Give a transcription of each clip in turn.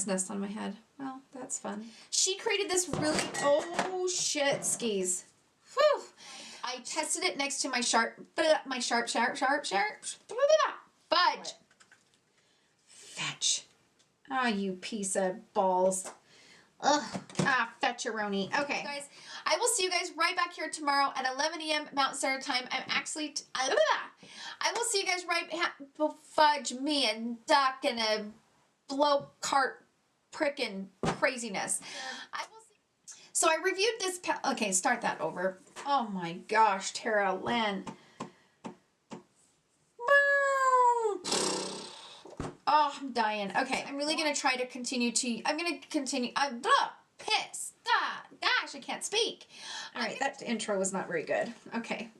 bird's nest on my head. Well, that's fun. She created this really, oh shit, skis. Whew. I tested it next to my sharp, fudge. Fetch. Ah, you piece of balls. Ugh. Ah, fetcheroni. Okay, guys, I will see you guys right back here tomorrow at 11 a.m. Mountain Standard Time. I'm actually, I will see you guys fudge me and duck and a blow cart prickin' craziness. I will see. So I reviewed this, okay, start that over. Oh my gosh, Tara Lynn. Oh, I'm dying. Okay, I'm really going to try to continue to, I'm going to continue, piss, gosh, I can't speak. All right, that intro was not very good. Okay.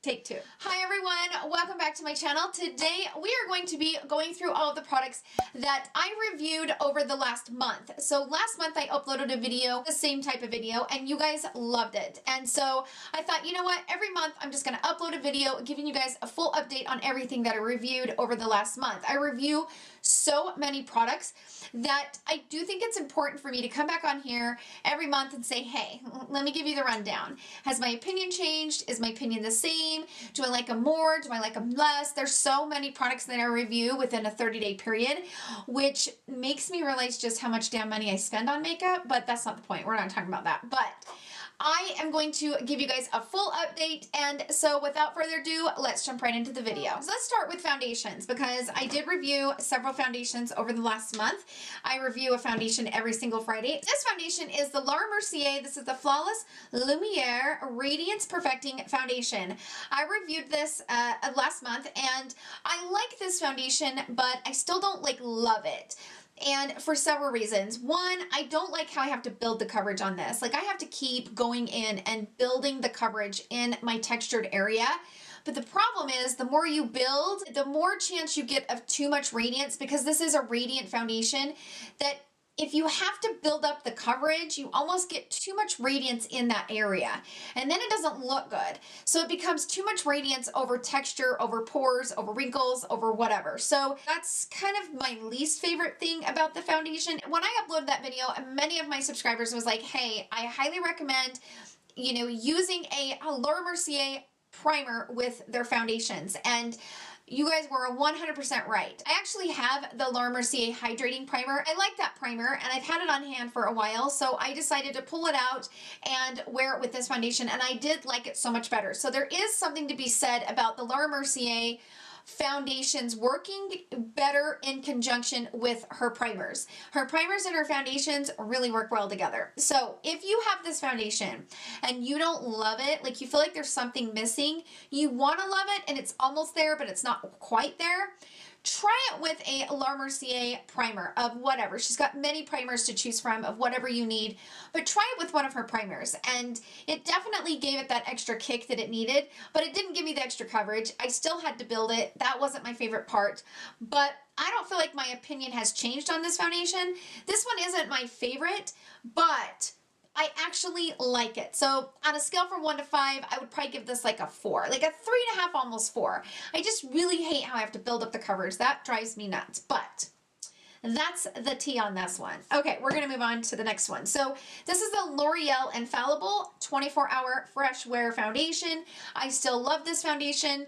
Take two. Hi everyone, welcome back to my channel. Today we are going to be going through all of the products that I reviewed over the last month. So last month I uploaded a video, the same type of video, and you guys loved it. And so I thought, you know what, every month I'm just going to upload a video giving you guys a full update on everything that I reviewed over the last month. I review so many products that I do think it's important for me to come back on here every month and say, hey, let me give you the rundown. Has my opinion changed? Is my opinion the same? Do I like them more? Do I like them less? There's so many products that I review within a 30-day period, which makes me realize just how much damn money I spend on makeup, but that's not the point. We're not talking about that. But I am going to give you guys a full update, and so without further ado, let's jump right into the video. So let's start with foundations, because I did review several foundations over the last month. I review a foundation every single Friday. This foundation is the Mercier. This is the Flawless Lumiere Radiance Perfecting Foundation. I reviewed this last month, and I like this foundation, but I still don't love it. And for several reasons. One, I don't like how I have to build the coverage on this. Like, I have to keep going in and building the coverage in my textured area. But the problem is, the more you build, the more chance you get of too much radiance, because this is a radiant foundation that if you have to build up the coverage, you almost get too much radiance in that area. And then it doesn't look good. So it becomes too much radiance over texture, over pores, over wrinkles, over whatever. So that's kind of my least favorite thing about the foundation. When I uploaded that video, many of my subscribers was like, hey, I highly recommend, you know, using a Mercier primer with their foundations. And you guys were 100% right. I actually have the Mercier Hydrating Primer. I like that primer, and I've had it on hand for a while, so I decided to pull it out and wear it with this foundation, and I did like it so much better. So there is something to be said about the Mercier foundations working better in conjunction with her primers. Her primers and her foundations really work well together. So if you have this foundation and you don't love it, like you feel like there's something missing, you want to love it and it's almost there but it's not quite there, try it with a Mercier primer of whatever. She's got many primers to choose from of whatever you need, but try it with one of her primers. And it definitely gave it that extra kick that it needed, but it didn't give me the extra coverage. I still had to build it. That wasn't my favorite part, but I don't feel like my opinion has changed on this foundation. This one isn't my favorite, but I actually like it. So on a scale from 1 to 5, I would probably give this like a 4, like a 3.5, almost 4. I just really hate how I have to build up the coverage. That drives me nuts, but that's the tea on this one. Okay, we're gonna move on to the next one. So this is the L'Oreal Infallible 24-Hour Fresh Wear Foundation. I still love this foundation.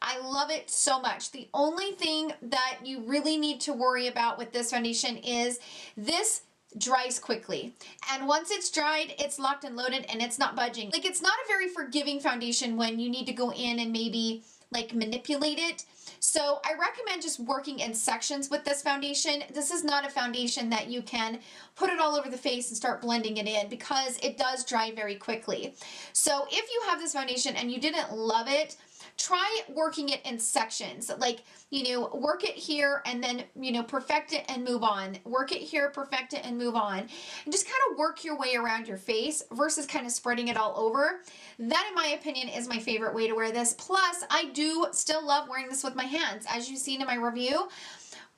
I love it so much. The only thing that you really need to worry about with this foundation is this dries quickly, and once it's dried, it's locked and loaded and it's not budging. Like, it's not a very forgiving foundation when you need to go in and maybe like manipulate it. So I recommend just working in sections with this foundation. This is not a foundation that you can put it all over the face and start blending it in, because it does dry very quickly. So if you have this foundation and you didn't love it, try working it in sections. Like, you know, work it here and then, you know, perfect it and move on. Work it here, perfect it and move on. And just kind of work your way around your face versus kind of spreading it all over. That, in my opinion, is my favorite way to wear this. Plus, I do still love wearing this with my hands. As you've seen in my review,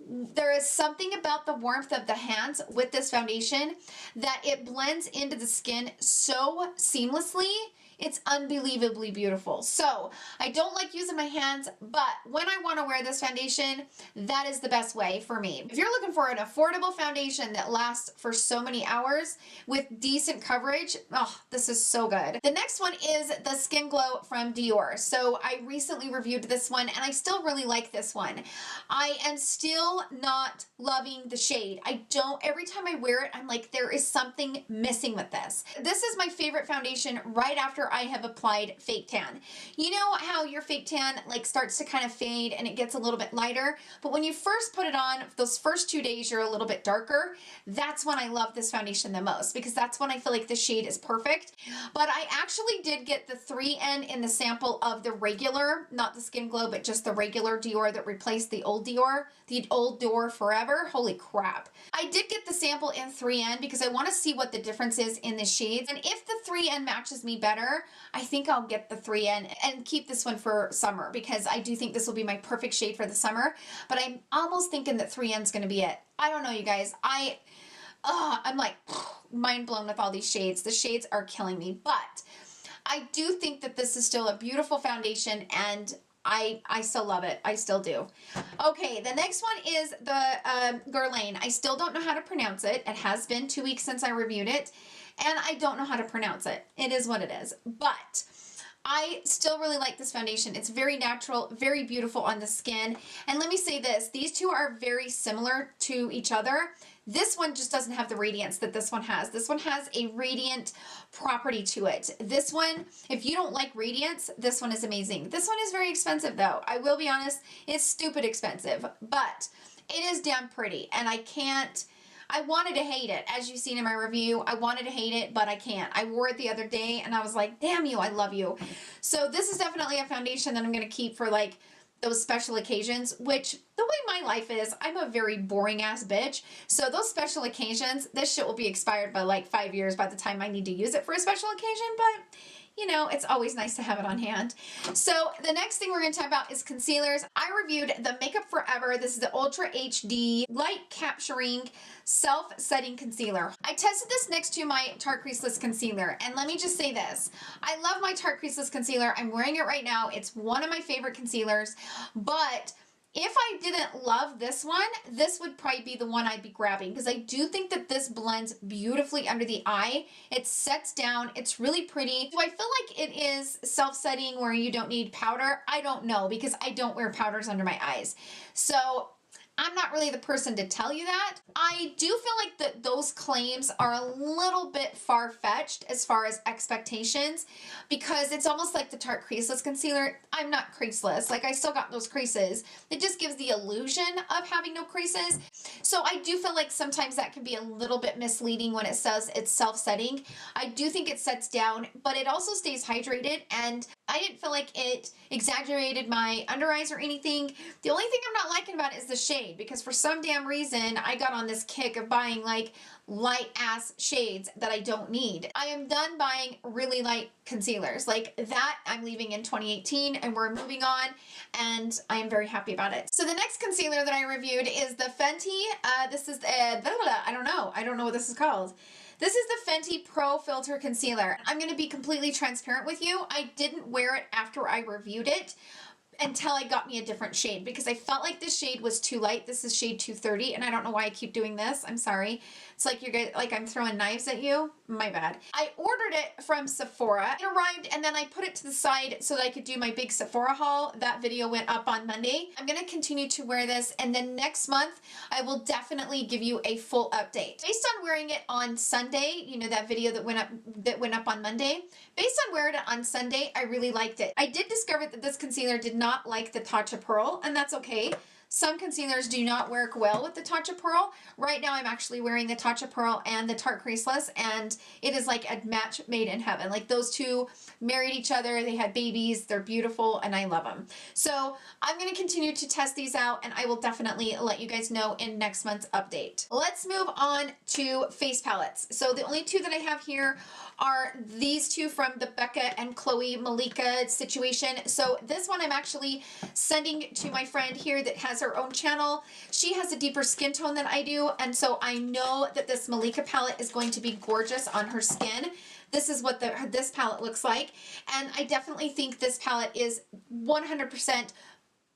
there is something about the warmth of the hands with this foundation that it blends into the skin so seamlessly. It's unbelievably beautiful. So I don't like using my hands, but when I want to wear this foundation, that is the best way for me. If you're looking for an affordable foundation that lasts for so many hours with decent coverage, oh, this is so good. The next one is the Skin Glow from Dior. So I recently reviewed this one and I still really like this one. I am still not loving the shade. Every time I wear it, I'm like, there is something missing with this. This is my favorite foundation right after I have applied fake tan. You know how your fake tan like starts to kind of fade and it gets a little bit lighter, but when you first put it on, those first 2 days you're a little bit darker. That's when I love this foundation the most because that's when I feel like the shade is perfect. But I actually did get the 3N in the sample of the regular, not the Skin Glow, but just the regular Dior that replaced the old Dior Forever. Holy crap. I did get the sample in 3N because I want to see what the difference is in the shades. And if the 3N matches me better, I think I'll get the 3N and keep this one for summer because I do think this will be my perfect shade for the summer. But I'm almost thinking that 3N is going to be it. I don't know, you guys. I'm like mind blown with all these shades. The shades are killing me. But I do think that this is still a beautiful foundation and I still love it. I still do. Okay, the next one is the Guerlain. I still don't know how to pronounce it. It has been 2 weeks since I reviewed it, and I don't know how to pronounce it. It is what it is. But I still really like this foundation. It's very natural, very beautiful on the skin. And let me say this, these two are very similar to each other. This one just doesn't have the radiance that this one has. This one has a radiant property to it. This one, if you don't like radiance, this one is amazing. This one is very expensive though. I will be honest, it's stupid expensive, but it is damn pretty. And I wanted to hate it. As you've seen in my review, I wanted to hate it, but I can't. I wore it the other day and I was like, damn you, I love you. So this is definitely a foundation that I'm going to keep for like those special occasions, which the way my life is, I'm a very boring ass bitch. So those special occasions, this shit will be expired by like 5 years by the time I need to use it for a special occasion, but you know, it's always nice to have it on hand. So the next thing we're going to talk about is concealers. I reviewed the Makeup Forever. This is the Ultra HD Light Capturing Self-Setting Concealer. I tested this next to my Tarte Creaseless Concealer. And let me just say this. I love my Tarte Creaseless Concealer. I'm wearing it right now. It's one of my favorite concealers. But if I didn't love this one, this would probably be the one I'd be grabbing because I do think that this blends beautifully under the eye. It sets down. It's really pretty. Do I feel like it is self-setting where you don't need powder? I don't know because I don't wear powders under my eyes. So I'm not really the person to tell you that. I do feel like those claims are a little bit far-fetched as far as expectations because it's almost like the Tarte Creaseless Concealer. I'm not creaseless. Like I still got those creases. It just gives the illusion of having no creases. So I do feel like sometimes that can be a little bit misleading when it says it's self-setting. I do think it sets down, but it also stays hydrated and I didn't feel like it exaggerated my under eyes or anything. The only thing I'm not liking about it is the shade because for some damn reason I got on this kick of buying like light ass shades that I don't need. I am done buying really light concealers. Like that I'm leaving in 2018 and we're moving on and I am very happy about it. So the next concealer that I reviewed is the Fenty. This is the, I don't know what this is called. This is the Fenty Pro Filter Concealer. I'm going to be completely transparent with you. I didn't wear it after I reviewed it until I got me a different shade because I felt like this shade was too light. This is shade 230 and I don't know why I keep doing this. I'm sorry. It's like I'm throwing knives at you. My bad. I ordered it from Sephora. It arrived and then I put it to the side so that I could do my big Sephora haul. That video went up on Monday. I'm going to continue to wear this and then next month I will definitely give you a full update. Based on wearing it on Sunday, you know that video that went up on Monday, based on wearing it on Sunday, I really liked it. I did discover that this concealer did not like the Tatcha Pearl and that's okay. Some concealers do not work well with the Tatcha Pearl. Right now I'm actually wearing the Tatcha Pearl and the Tarte Creaseless and it is like a match made in heaven. Like those two married each other, they had babies, they're beautiful and I love them. So I'm going to continue to test these out and I will definitely let you guys know in next month's update. Let's move on to face palettes. So the only two that I have here are these two from the Becca and Khloe Malika situation. So this one I'm actually sending to my friend here that has her own channel. She has a deeper skin tone than I do, and so I know that this Malika palette is going to be gorgeous on her skin. This is what this palette looks like, and I definitely think this palette is 100%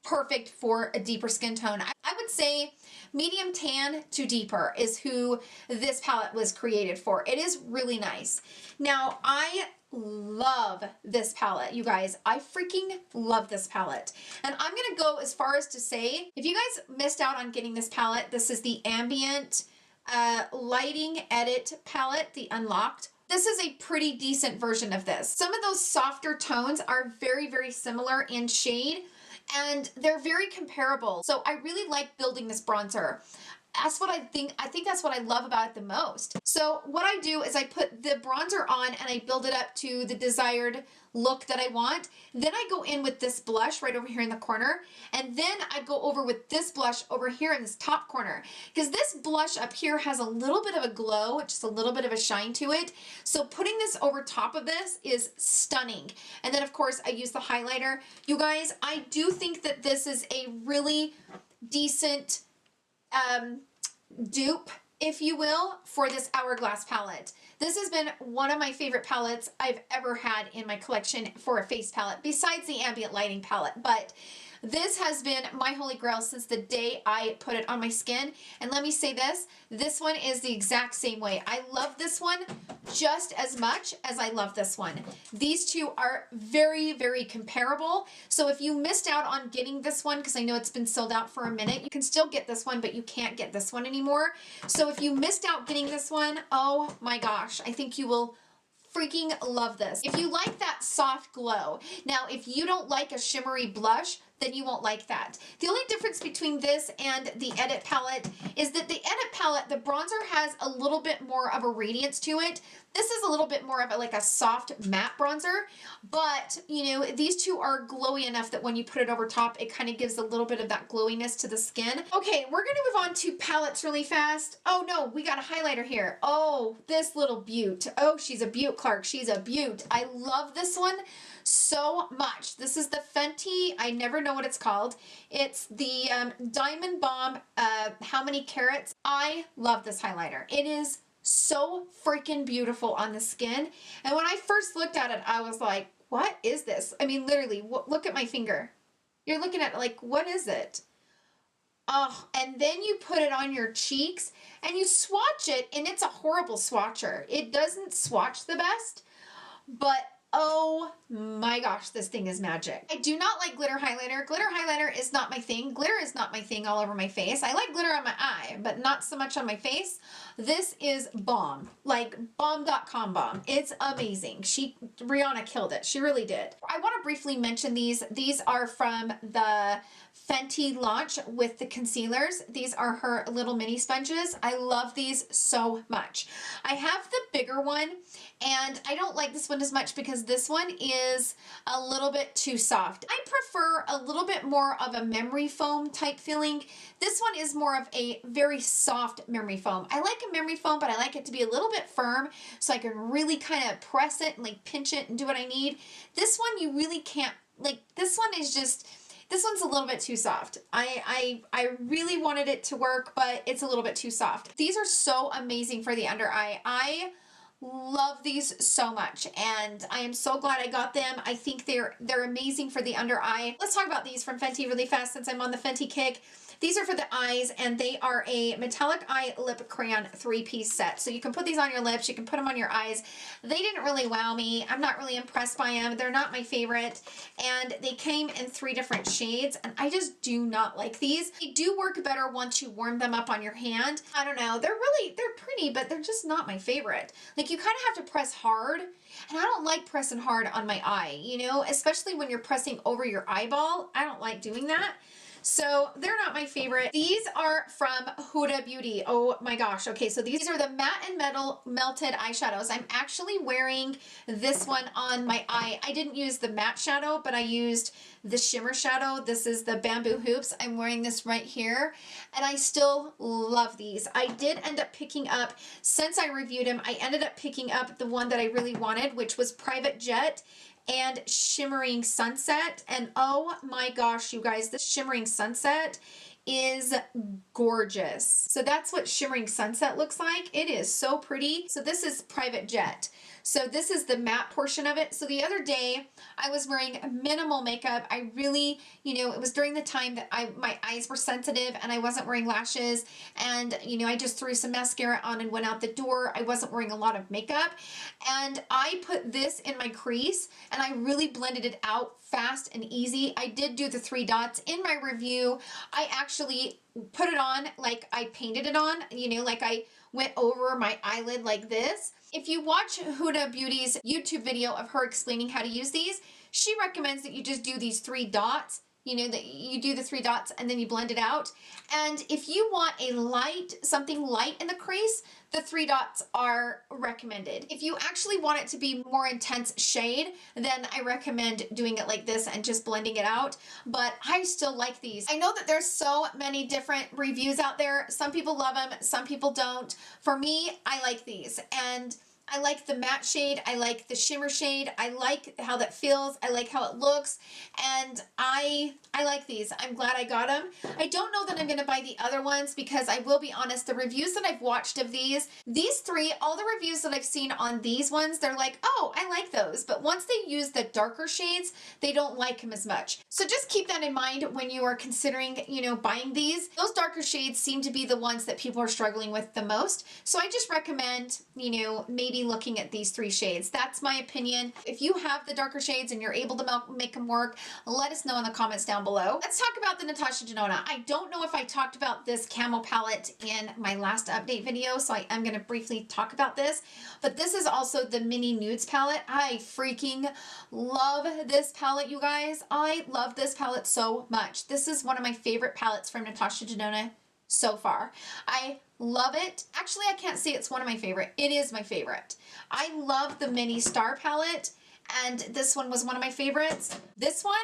perfect for a deeper skin tone. I would say medium tan to deeper is who this palette was created for. It is really nice. Now, I love this palette, you guys. I freaking love this palette. And I'm going to go as far as to say, if you guys missed out on getting this palette, this is the Ambient Lighting Edit palette, the Unlocked. This is a pretty decent version of this. Some of those softer tones are very, very similar in shade, and they're very comparable. So I really like building this bronzer. That's what I think that's what I love about it the most. So what I do is I put the bronzer on and I build it up to the desired look that I want. Then I go in with this blush right over here in the corner, and then I go over with this blush over here in this top corner, because this blush up here has a little bit of a glow, just a little bit of a shine to it. So putting this over top of this is stunning. And then of course I use the highlighter. You guys, I do think that this is a really decent dupe, if you will, for this Hourglass palette. This has been one of my favorite palettes I've ever had in my collection for a face palette, besides the Ambient Lighting palette. But this has been my holy grail since the day I put it on my skin. And let me say this one is the exact same way. I love this one just as much as I love this one. These two are very, very comparable. So if you missed out on getting this one, because I know it's been sold out for a minute, you can still get this one, but you can't get this one anymore. So if you missed out getting this one, oh my gosh, I think you will freaking love this. If you like that soft glow. Now, if you don't like a shimmery blush, then you won't like that. The only difference between this and the Edit palette is that the Edit palette, the bronzer has a little bit more of a radiance to it. This is a little bit more of like a soft matte bronzer, but you know, these two are glowy enough that when you put it over top, it kind of gives a little bit of that glowiness to the skin. Okay, we're gonna move on to palettes really fast. Oh no, we got a highlighter here. Oh, this little beaut. Oh, she's a beaut, Clark. She's a beaut. I love this one so much. This is the Fenty, I never know what it's called. It's the Diamond Bomb, How Many Carats. I love this highlighter. It is so freaking beautiful on the skin. And when I first looked at it, I was like, what is this? I mean, literally, look at my finger. You're looking at it like, what is it? Oh, and then you put it on your cheeks and you swatch it, and it's a horrible swatcher. It doesn't swatch the best, but oh my gosh, this thing is magic. I do not like glitter highlighter. Glitter highlighter is not my thing. Glitter is not my thing all over my face. I like glitter on my eye, but not so much on my face. This is bomb, like bomb.com bomb. It's amazing. Rihanna killed it. She really did. I want to briefly mention these. These are from the Fenty launch with the concealers. These are her little mini sponges. I love these so much. I have the bigger one, and I don't like this one as much because this one is a little bit too soft. I prefer a little bit more of a memory foam type feeling. This one is more of a very soft memory foam. I like a memory foam, but I like it to be a little bit firm so I can really kind of press it and like pinch it and do what I need. This one you really can't, like this one is just, this one's a little bit too soft. I really wanted it to work, but it's a little bit too soft. These are so amazing for the under eye. I love these so much, and I am so glad I got them. I think they're amazing for the under eye. Let's talk about these from Fenty really fast since I'm on the Fenty kick. These are for the eyes, and they are a metallic eye lip crayon 3-piece set. So you can put these on your lips, you can put them on your eyes. They didn't really wow me. I'm not really impressed by them. They're not my favorite, and they came in 3 different shades, and I just do not like these. They do work better once you warm them up on your hand. I don't know. They're pretty, but they're just not my favorite. Like, you kind of have to press hard, and I don't like pressing hard on my eye, you know, especially when you're pressing over your eyeball. I don't like doing that. So they're not my favorite. These are from Huda Beauty. Oh my gosh. Okay, so these are the matte and metal melted eyeshadows. I'm actually wearing this one on my eye. I didn't use the matte shadow, but I used the shimmer shadow. This is the Bamboo Hoops. I'm wearing this right here, and I still love these. I did end up picking up, since I reviewed them, I ended up picking up the one that I really wanted, which was Private Jet and Shimmering Sunset. And oh my gosh, you guys, this Shimmering Sunset is gorgeous. So that's what Shimmering Sunset looks like. It is so pretty. So this is Private Jet. So this is the matte portion of it. So the other day I was wearing minimal makeup. I really, you know, it was during the time that my eyes were sensitive and I wasn't wearing lashes, and you know, I just threw some mascara on and went out the door. I wasn't wearing a lot of makeup, and I put this in my crease and I really blended it out fast and easy. I did do the 3 dots in my review. I actually put it on like I painted it on, you know, like I went over my eyelid like this. If you watch Huda Beauty's YouTube video of her explaining how to use these, she recommends that you just do these 3 dots, you know, that you do the 3 dots and then you blend it out. And if you want a light, something light in the crease, the 3 dots are recommended. If you actually want it to be more intense shade, then I recommend doing it like this and just blending it out. But I still like these. I know that there's so many different reviews out there. Some people love them, some people don't. For me, I like these. And I like the matte shade. I like the shimmer shade. I like how that feels. I like how it looks. And I like these. I'm glad I got them. I don't know that I'm going to buy the other ones because I will be honest, the reviews that I've watched of these 3, all the reviews that I've seen on these ones, they're like, oh, I like those. But once they use the darker shades, they don't like them as much. So just keep that in mind when you are considering, you know, buying these. Those darker shades seem to be the ones that people are struggling with the most. So I just recommend, you know, maybe looking at these 3 shades. That's my opinion. If you have the darker shades and you're able to make them work, let us know in the comments down below. Let's talk about the NATASHA Denona. I don't know if I talked about this Camel palette in my last update video, so I am going to briefly talk about this. But this is also the mini nudes palette. I freaking love this palette, you guys. I love this palette so much. This is one of my favorite palettes from NATASHA Denona so far. I love it. Actually, I can't say it's one of my favorite. It is my favorite. I love the mini star palette, and this one was one of my favorites. This one,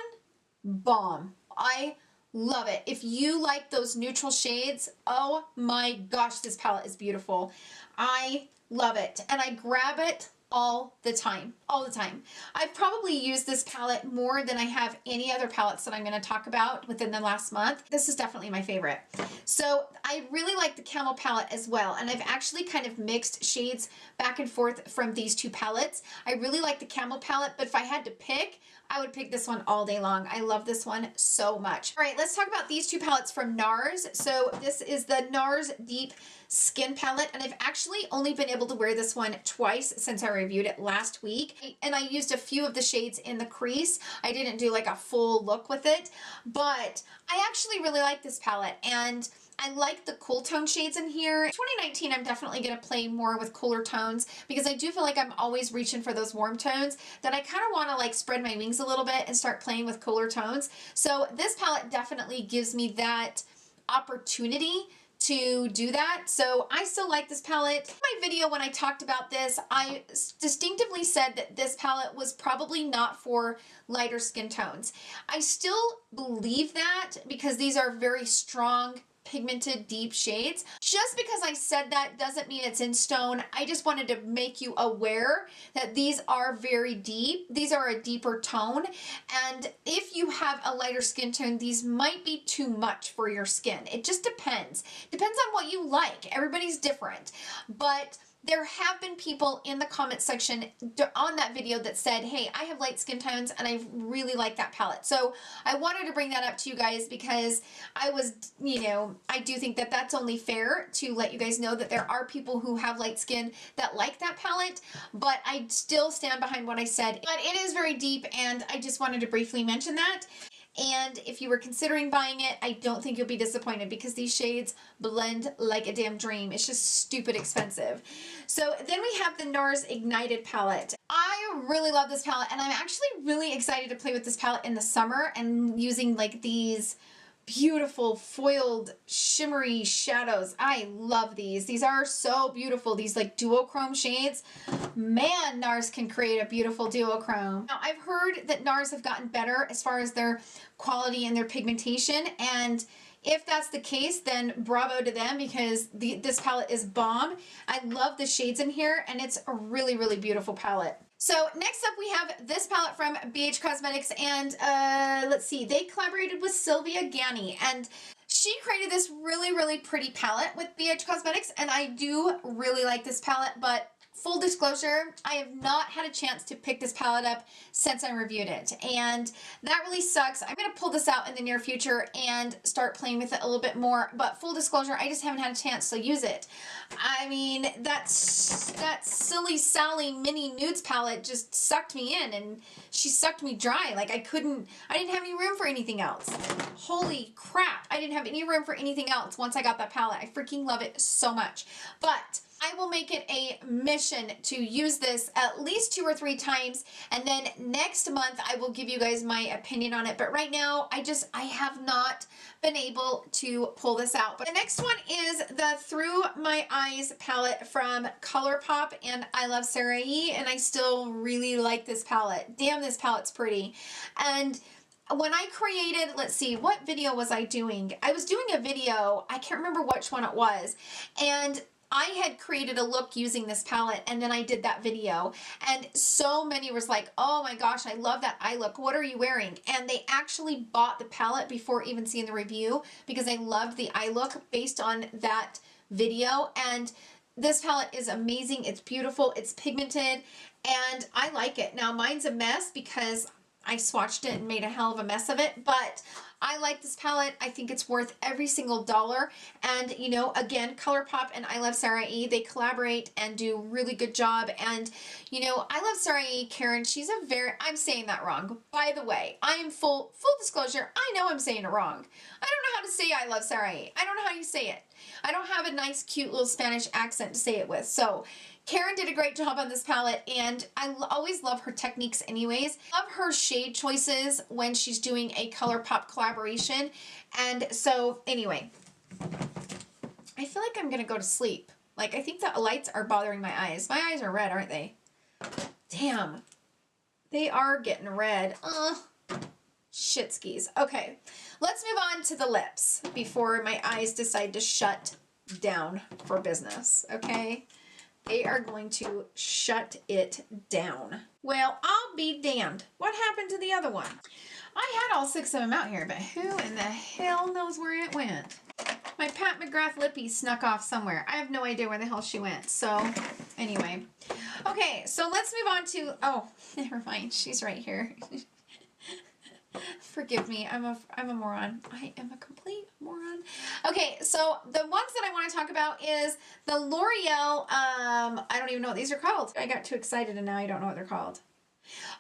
bomb. I love it. If you like those neutral shades, oh my gosh, this palette is beautiful. I love it, and I grab it all the time, all the time. I've probably used this palette more than I have any other palettes that I'm going to talk about within the last month. This is definitely my favorite. So I really like the Camel palette as well, and I've actually kind of mixed shades back and forth from these 2 palettes. I really like the Camel palette, but if I had to pick, I would pick this one all day long. I love this one so much. All right, let's talk about these 2 palettes from NARS. So this is the NARS Deep Skin palette, and I've actually only been able to wear this one twice since I reviewed it last week, and I used a few of the shades in the crease. I didn't do like a full look with it, but I actually really like this palette, and I like the cool tone shades in here. 2019, I'm definitely going to play more with cooler tones because I do feel like I'm always reaching for those warm tones that I kind of want to like spread my wings a little bit and start playing with cooler tones. So this palette definitely gives me that opportunity to do that. So I still like this palette. In my video when I talked about this, I distinctively said that this palette was probably not for lighter skin tones. I still believe that because these are very strong pigmented deep shades. Just because I said that doesn't mean it's in stone. I just wanted to make you aware that these are very deep. These are a deeper tone, and if you have a lighter skin tone, these might be too much for your skin. It just depends. Depends on what you like. Everybody's different, but there have been people in the comment section on that video that said, hey, I have light skin tones and I really like that palette. So I wanted to bring that up to you guys because I was, you know, I do think that that's only fair to let you guys know that there are people who have light skin that like that palette, but I still stand behind what I said. But it is very deep, and I just wanted to briefly mention that. And if you were considering buying it, I don't think you'll be disappointed because these shades blend like a damn dream. It's just stupid expensive. So then we have the NARS Ignited palette. I really love this palette, and I'm actually really excited to play with this palette in the summer and using like these beautiful foiled shimmery shadows. I love these. These are so beautiful. These like duochrome shades. Man, NARS can create a beautiful duochrome. Now, I've heard that NARS have gotten better as far as their quality and their pigmentation, and if that's the case, then bravo to them because this palette is bomb. I love the shades in here, and it's a really, really beautiful palette. So next up we have this palette from BH Cosmetics, and let's see, they collaborated with Sylvia Ganni, and She created this really, really pretty palette with BH Cosmetics, and I do really like this palette, but full disclosure, I have not had a chance to pick this palette up since I reviewed it, and that really sucks. I'm going to pull this out in the near future and start playing with it a little bit more, but full disclosure, I just haven't had a chance to use it. I mean, that Silly Sally mini nudes palette just sucked me in, and she sucked me dry. Like, I didn't have any room for anything else. Holy crap, I didn't have any room for anything else once I got that palette. I freaking love it so much. But I will make it a mission to use this at least 2 or 3 times, and then next month I will give you guys my opinion on it. But right now, I have not been able to pull this out. But the next one is the Through My Eyes palette from ColourPop and I Love Sarai, and I still really like this palette. Damn, this palette's pretty. And when I created, let's see, what video was I doing? I was doing a video, I can't remember which one it was, and I had created a look using this palette, and then I did that video, and so many was like, oh my gosh, I love that eye look. What are you wearing? And they actually bought the palette before even seeing the review because they loved the eye look based on that video. And this palette is amazing. It's beautiful. It's pigmented, and I like it. Now, mine's a mess because I swatched it and made a hell of a mess of it, but I like this palette. I think it's worth every single dollar. And, you know, again, ColourPop and I Love Sarai, they collaborate and do a really good job. And, you know, I Love Sarai, Karen, she's a very, I'm saying that wrong. By the way, I am full disclosure, I know I'm saying it wrong. I don't know how to say I Love Sarai. I don't know how you say it. I don't have a nice, cute little Spanish accent to say it with. So Karen did a great job on this palette, and I always love her techniques anyways. Love her shade choices when she's doing a ColourPop collaboration. And so anyway, I feel like I'm gonna go to sleep. Like, I think the lights are bothering my eyes. My eyes are red, aren't they? Damn. They are getting red. Shit skis. Okay, let's move on to the lips before my eyes decide to shut down for business, okay? They are going to shut it down. Well, I'll be damned. What happened to the other one? I had all 6 of them out here, but who in the hell knows where it went? My Pat McGrath lippy snuck off somewhere. I have no idea where the hell she went. So, anyway. Okay, so let's move on to... Oh, never mind. She's right here. Forgive me, I'm a moron. I am a complete moron. Okay, so the ones that I want to talk about is the L'Oreal, I don't even know what these are called. I got too excited and now I don't know what they're called.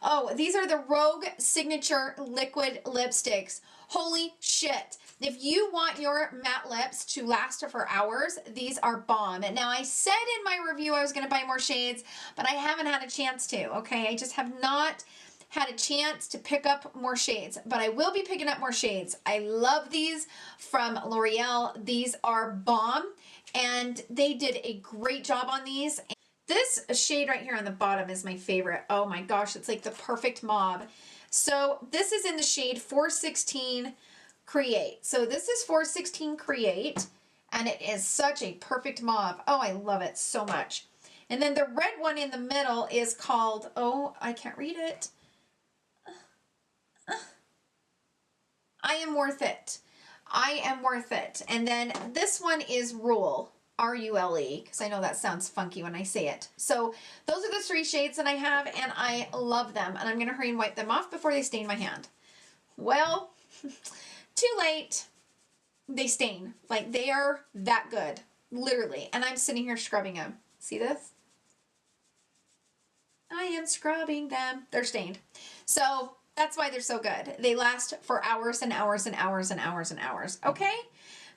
Oh, these are the Rogue Signature Liquid Lipsticks. Holy shit. If you want your matte lips to last for hours, these are bomb. And now, I said in my review I was going to buy more shades, but I haven't had a chance to, okay? I just have not had a chance to pick up more shades, but I will be picking up more shades. I love these from L'Oreal. These are bomb, and they did a great job on these. This shade right here on the bottom is my favorite. Oh my gosh, it's like the perfect mauve. So this is in the shade 416 Create. So this is 416 Create, and it is such a perfect mauve. Oh, I love it so much. And then the red one in the middle is called, oh, I can't read it. I Am Worth It. I Am Worth It. And then this one is Rule. R-U-L-E, because I know that sounds funky when I say it. So those are the 3 shades that I have, and I love them. And I'm going to hurry and wipe them off before they stain my hand. Well, too late. They stain. Like, they are that good. Literally. And I'm sitting here scrubbing them. See this? I am scrubbing them. They're stained. So that's why they're so good. They last for hours and hours and hours and hours and hours. Okay?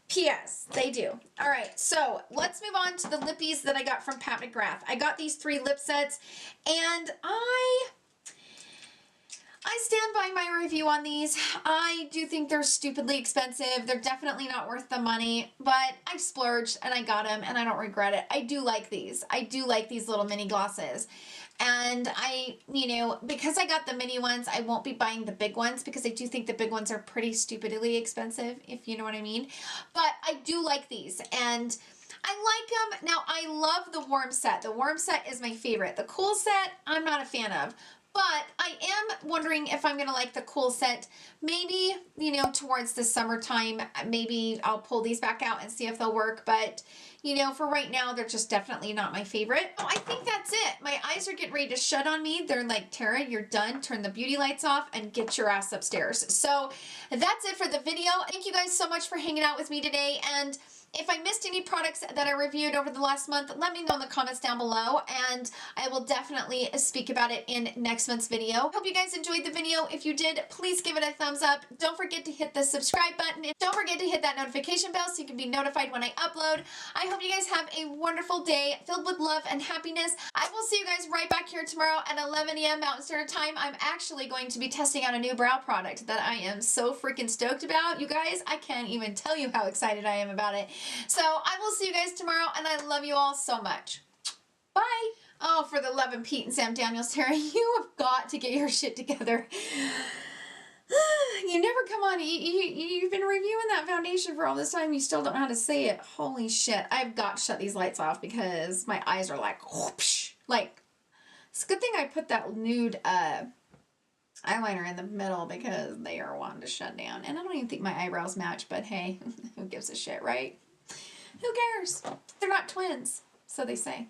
P.S. They do. All right, so let's move on to the lippies that I got from Pat McGrath. I got these 3 lip sets, and I stand by my review on these. I do think they're stupidly expensive. They're definitely not worth the money, but I splurged and I got them, and I don't regret it. I do like these. I do like these little mini glosses. And you know, because I got the mini ones, I won't be buying the big ones because I do think the big ones are pretty stupidly expensive, if you know what I mean. But I do like these, and I like them. Now, I love the warm set. The warm set is my favorite. The cool set, I'm not a fan of. But I am wondering if I'm going to like the cool set. Maybe, you know, towards the summertime, maybe I'll pull these back out and see if they'll work. But, you know, for right now, they're just definitely not my favorite. Oh, I think that's it. My eyes are getting ready to shut on me. They're like, Tara, you're done. Turn the beauty lights off and get your ass upstairs. So that's it for the video. Thank you guys so much for hanging out with me today. And if I missed any products that I reviewed over the last month, let me know in the comments down below, and I will definitely speak about it in next month's video. Hope you guys enjoyed the video. If you did, please give it a thumbs up. Don't forget to hit the subscribe button. And don't forget to hit that notification bell so you can be notified when I upload. I hope you guys have a wonderful day filled with love and happiness. I will see you guys right back here tomorrow at 11 a.m. Mountain Standard Time. I'm actually going to be testing out a new brow product that I am so freaking stoked about. You guys, I can't even tell you how excited I am about it. So I will see you guys tomorrow, and I love you all so much. Bye. Oh, for the love of Pete and Sam Daniels, Tara, you have got to get your shit together. You never come on. You've been reviewing that foundation for all this time. You still don't know how to say it. Holy shit. I've got to shut these lights off because my eyes are like, whoosh. Like, it's a good thing I put that nude eyeliner in the middle because they are wanting to shut down. And I don't even think my eyebrows match, but hey, who gives a shit, right? Who cares? They're not twins, so they say.